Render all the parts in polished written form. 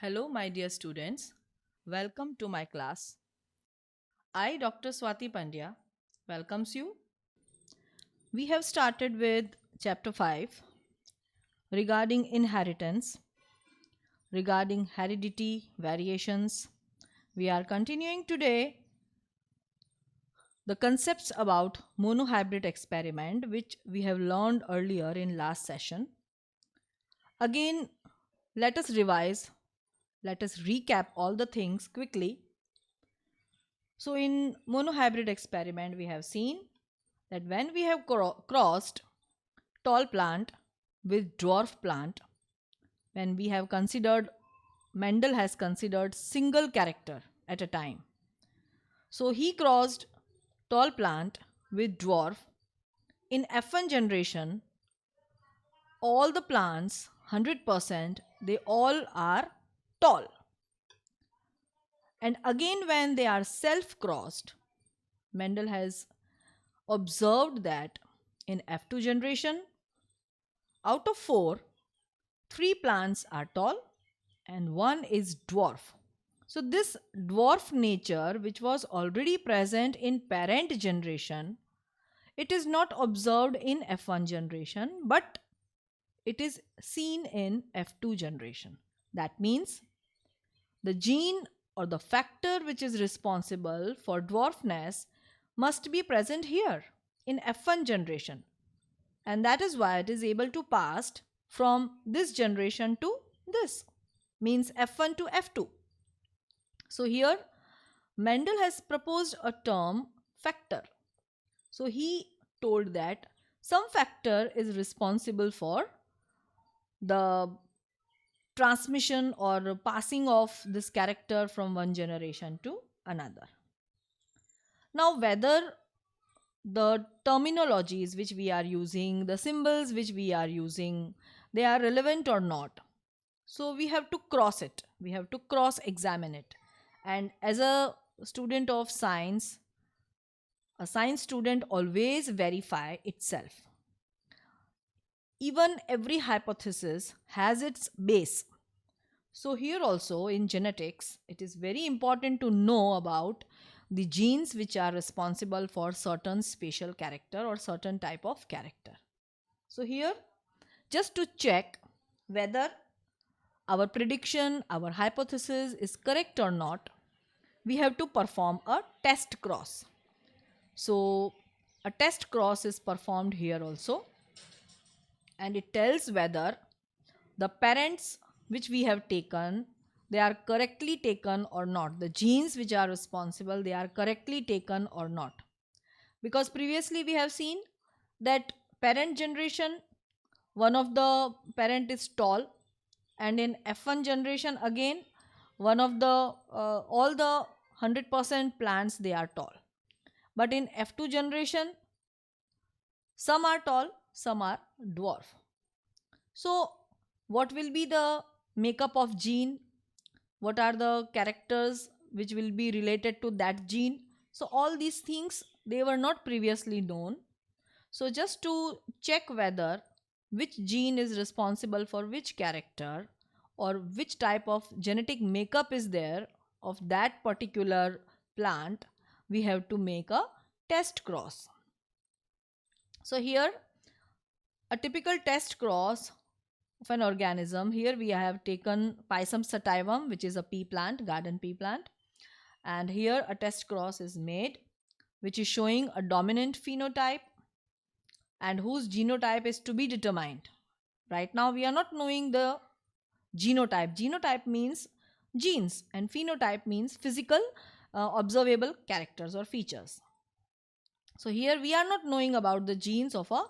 Hello, my dear students. Welcome to my class. I, Dr. Swati Pandya, welcomes you. We have started with chapter 5 regarding inheritance, regarding heredity variations. We are continuing today the concepts about monohybrid experiment which we have learned earlier in last session. Again, let us revise, let us recap all the things quickly. So in monohybrid experiment we have seen that when we have crossed tall plant with dwarf plant, when we have considered, Mendel has considered single character at a time. So he crossed tall plant with dwarf. In F1 generation, all the plants 100% they all are tall. And again when they are self crossed, Mendel has observed that in F2 generation, out of 4, 3 plants are tall and 1 is dwarf. So, this dwarf nature, which was already present in parent generation, it is not observed in F1 generation, but it is seen in F2 generation. That means the gene or the factor which is responsible for dwarfness must be present here in F1 generation, and that is why it is able to pass from this generation to this, means F1 to F2. So here Mendel has proposed a term factor. So he told that some factor is responsible for the transmission or passing of this character from one generation to another. Now whether the terminologies which we are using, the symbols which we are using, they are relevant or not. So we have to cross it, we have to cross examine it. And as a student of science, a science student always verify itself. Even every hypothesis has its base. So here also in genetics, it is very important to know about the genes which are responsible for certain spatial character or certain type of character. So here, just to check whether our prediction, our hypothesis is correct or not, we have to perform a test cross. So a test cross is performed here also, and it tells whether the parents which we have taken, they are correctly taken or not, the genes which are responsible, they are correctly taken or not. Because previously we have seen that parent generation, one of the parent is tall, and in F1 generation again, one of the all the 100% plants they are tall, but in F2 generation some are tall, some are dwarf. So what will be the makeup of gene, what are the characters which will be related to that gene? So all these things they were not previously known. So just to check whether which gene is responsible for which character or which type of genetic makeup is there of that particular plant, we have to make a test cross. So here a typical test cross of an organism, here we have taken Pisum sativum, which is a pea plant, garden pea plant, and here a test cross is made which is showing a dominant phenotype and whose genotype is to be determined. Right now we are not knowing the genotype. Genotype means genes and phenotype means physical observable characters or features. So here we are not knowing about the genes of a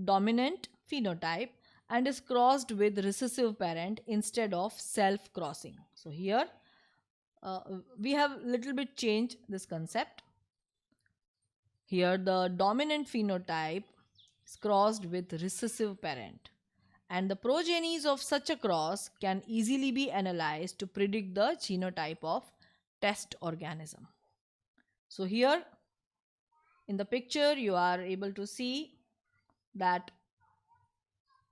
dominant phenotype and is crossed with recessive parent instead of self crossing. So here we have little bit changed this concept. Here the dominant phenotype is crossed with recessive parent, and the progenies of such a cross can easily be analyzed to predict the genotype of test organism. So here in the picture you are able to see that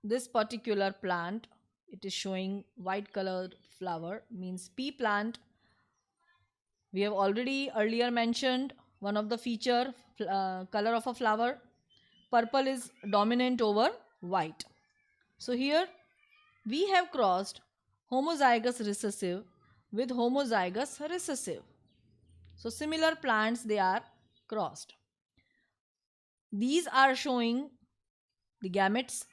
this particular plant it is showing white colored flower, means pea plant. We have already earlier mentioned one of the feature, color of a flower. Purple is dominant over white. So here we have crossed homozygous recessive with homozygous recessive. So similar plants, they are crossed. These are showing the gametes,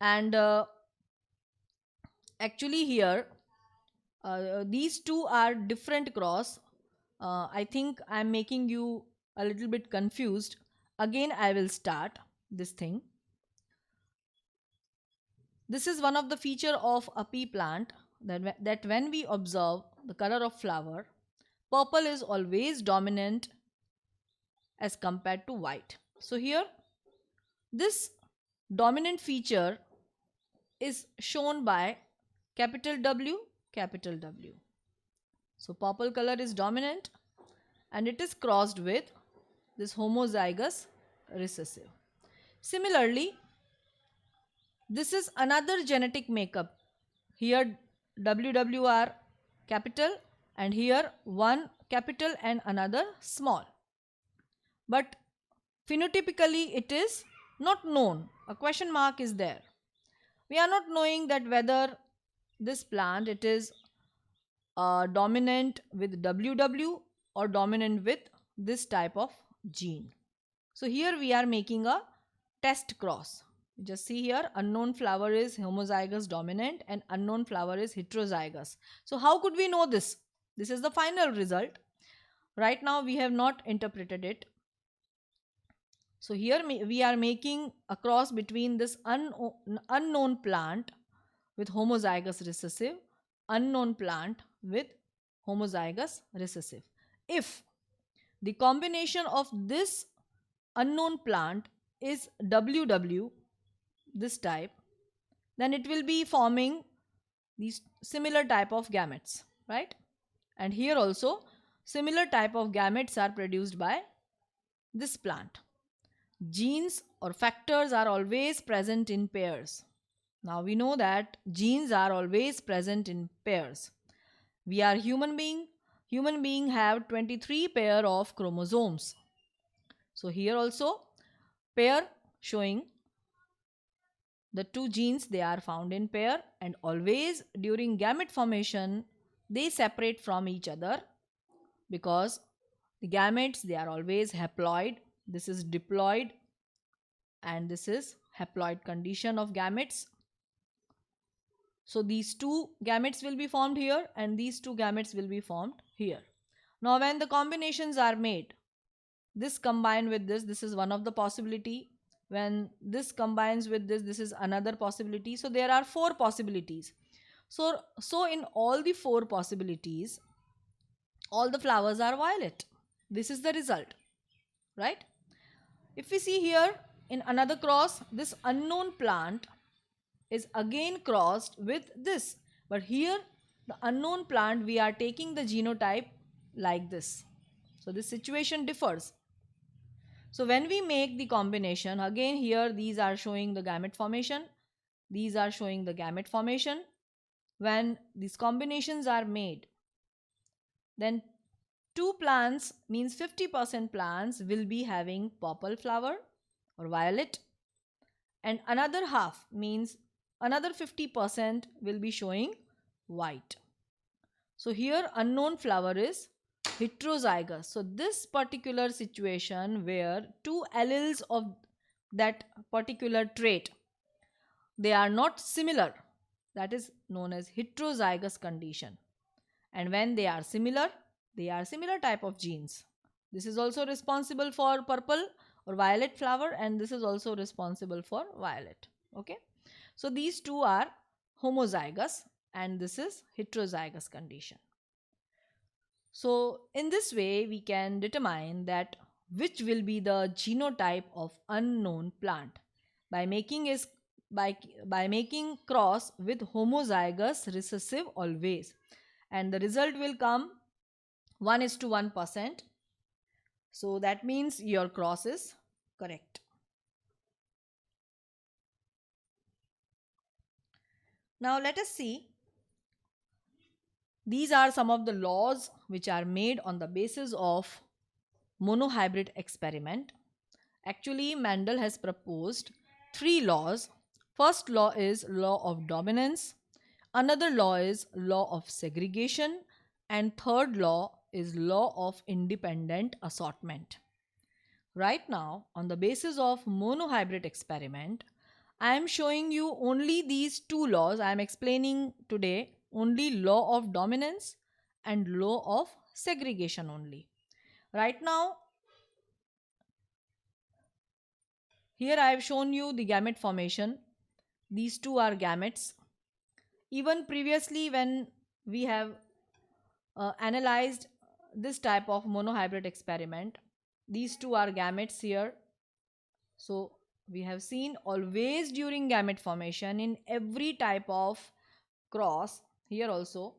and actually here these two are different cross. I think I'm making you a little bit confused. Again, I will start this thing. This is one of the feature of a pea plant, that when we observe the color of flower, purple is always dominant as compared to white. So here this dominant feature is shown by capital W, capital W. So purple color is dominant and it is crossed with this homozygous recessive. Similarly, this is another genetic makeup. Here WWR capital, and here one capital and another small. But phenotypically it is not known. A question mark is there. We are not knowing that whether this plant, it is dominant with WW or dominant with this type of gene. So here we are making a test cross. Just see here, unknown flower is homozygous dominant and unknown flower is heterozygous. So how could we know this? This is the final result. Right now we have not interpreted it. So here we are making a cross between this unknown plant with homozygous recessive, unknown plant with homozygous recessive. If the combination of this unknown plant is WW, this type, then it will be forming these similar type of gametes, right? And here also similar type of gametes are produced by this plant. Genes or factors are always present in pairs. Now we know that genes are always present in pairs. We are human being. Human being have 23 pair of chromosomes. So here also pair showing the two genes, they are found in pair, and always during gamete formation they separate from each other, because the gametes, they are always haploid. This is diploid and this is haploid condition of gametes. So these two gametes will be formed here and these two gametes will be formed here. Now when the combinations are made, this combined with this is one of the possibility. When this combines with this is another possibility. So there are four possibilities. So in all the four possibilities, all the flowers are violet. This is the result, right? If we see here in another cross, this unknown plant is again crossed with this. But here the unknown plant, we are taking the genotype like this. So this situation differs. So when we make the combination, again here these are showing the gamete formation. These are showing the gamete formation. When these combinations are made, then two plants, means 50% plants will be having purple flower or violet, and another half, means another 50% will be showing white. So here unknown flower is heterozygous. So this particular situation where two alleles of that particular trait, they are not similar, that is known as heterozygous condition. And when they are similar type of genes. This is also responsible for purple or violet flower, and this is also responsible for violet. Okay, so these two are homozygous and this is heterozygous condition. So in this way we can determine that which will be the genotype of unknown plant by making is by making cross with homozygous recessive always, and the result will come 1:1%. So that means your cross is correct. Now let us see. These are some of the laws which are made on the basis of monohybrid experiment. Actually, Mendel has proposed three laws. First law is law of dominance, another law is law of segregation, and third law is law of independent assortment. Right now, on the basis of monohybrid experiment, I am showing you only these two laws. I am explaining today only law of dominance and law of segregation only. Right now, here I have shown you the gamete formation. These two are gametes. Even previously, when we have analyzed this type of monohybrid experiment, these two are gametes here. So we have seen always during gamete formation in every type of cross, here also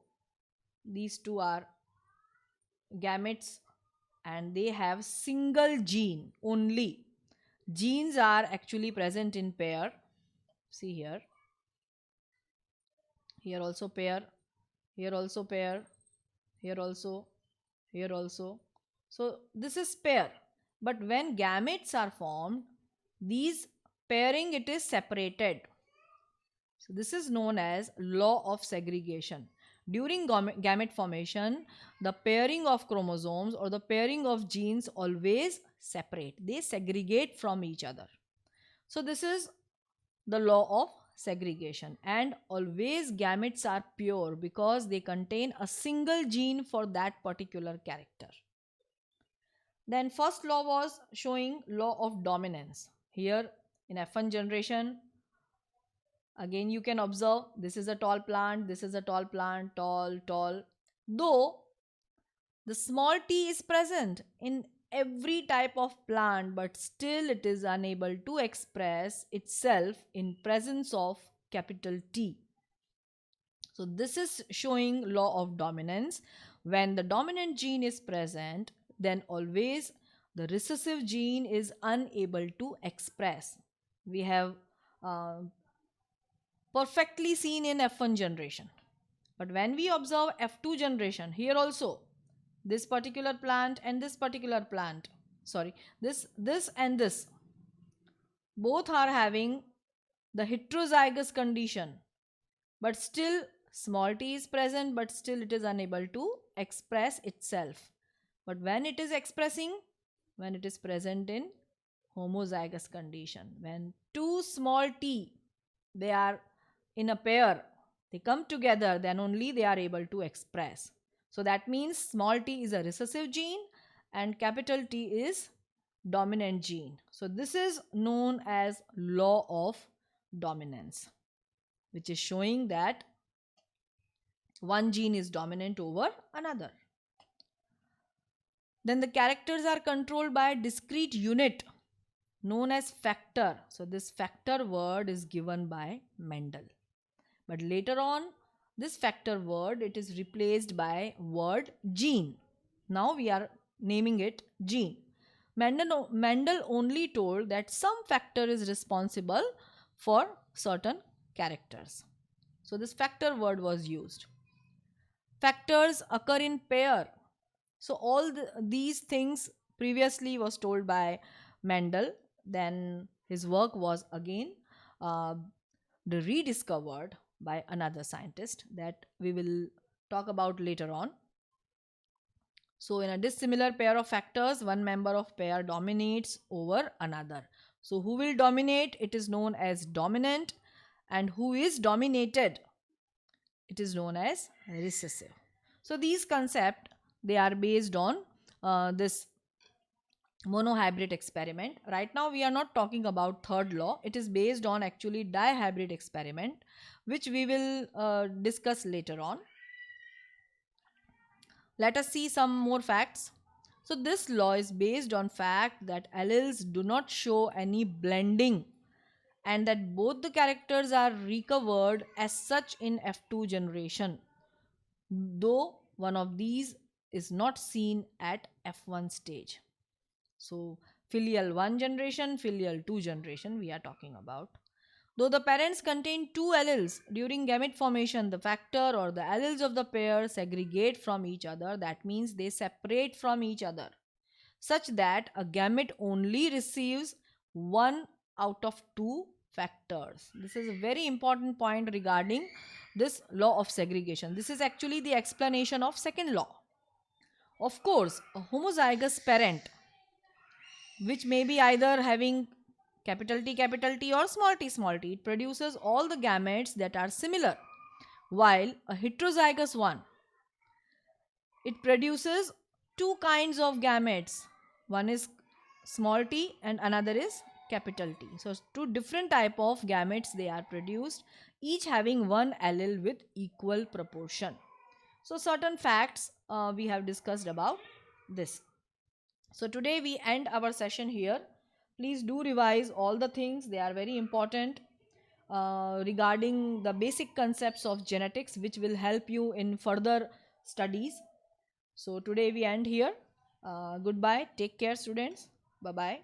these two are gametes and they have single gene only. Genes are actually present in pair. See here, here also pair, here also pair, here also, here also. So this is pair. But when gametes are formed, these pairing it is separated. So this is known as law of segregation. During gamete formation, the pairing of chromosomes or the pairing of genes always separate. They segregate from each other. So this is the law of segregation, and always gametes are pure because they contain a single gene for that particular character. Then first law was showing law of dominance. Here in F1 generation, again you can observe this is a tall plant, this is a tall plant, tall, tall. Though the small t is present in every type of plant, but still it is unable to express itself in presence of capital T. So this is showing law of dominance. When the dominant gene is present, then always the recessive gene is unable to express. We have uh, perfectly seen in F1 generation. But when we observe F2 generation, here also, this particular plant and this particular plant, sorry, this and this, both are having the heterozygous condition, but still small t is present, but still it is unable to express itself. But when it is expressing, when it is present in homozygous condition, when two small t, they are in a pair, they come together, then only they are able to express. So that means small t is a recessive gene and capital T is dominant gene. So this is known as law of dominance, which is showing that one gene is dominant over another. Then the characters are controlled by a discrete unit known as factor. So this factor word is given by Mendel. But later on, this factor word, it is replaced by word gene. Now we are naming it gene. Mendel only told that some factor is responsible for certain characters. So this factor word was used. Factors occur in pair. So all these things previously was told by Mendel. Then his work was again uh, rediscovered by another scientist that we will talk about later on. So in a dissimilar pair of factors, one member of pair dominates over another. So who will dominate? It is known as dominant, and who is dominated? It is known as recessive. So these concepts, they are based on this monohybrid experiment. Right now we are not talking about third law. It is based on actually dihybrid experiment, which we will discuss later on. Let us see some more facts. So this law is based on fact that alleles do not show any blending and that both the characters are recovered as such in F2 generation, though one of these is not seen at F1 stage. So filial 1 generation, filial 2 generation we are talking about. Though the parents contain two alleles, during gamete formation, the factor or the alleles of the pair segregate from each other. That means they separate from each other, such that a gamete only receives one out of two factors. This is a very important point regarding this law of segregation. This is actually the explanation of second law. Of course, a homozygous parent, which may be either having capital T or small t, it produces all the gametes that are similar, while a heterozygous one, it produces two kinds of gametes. One is small t and another is capital T. So two different type of gametes they are produced, each having one allele with equal proportion. So certain facts we have discussed about this. So today we end our session here. Please do revise all the things, they are very important regarding the basic concepts of genetics, which will help you in further studies. So today we end here. Goodbye. Take care, students. Bye bye.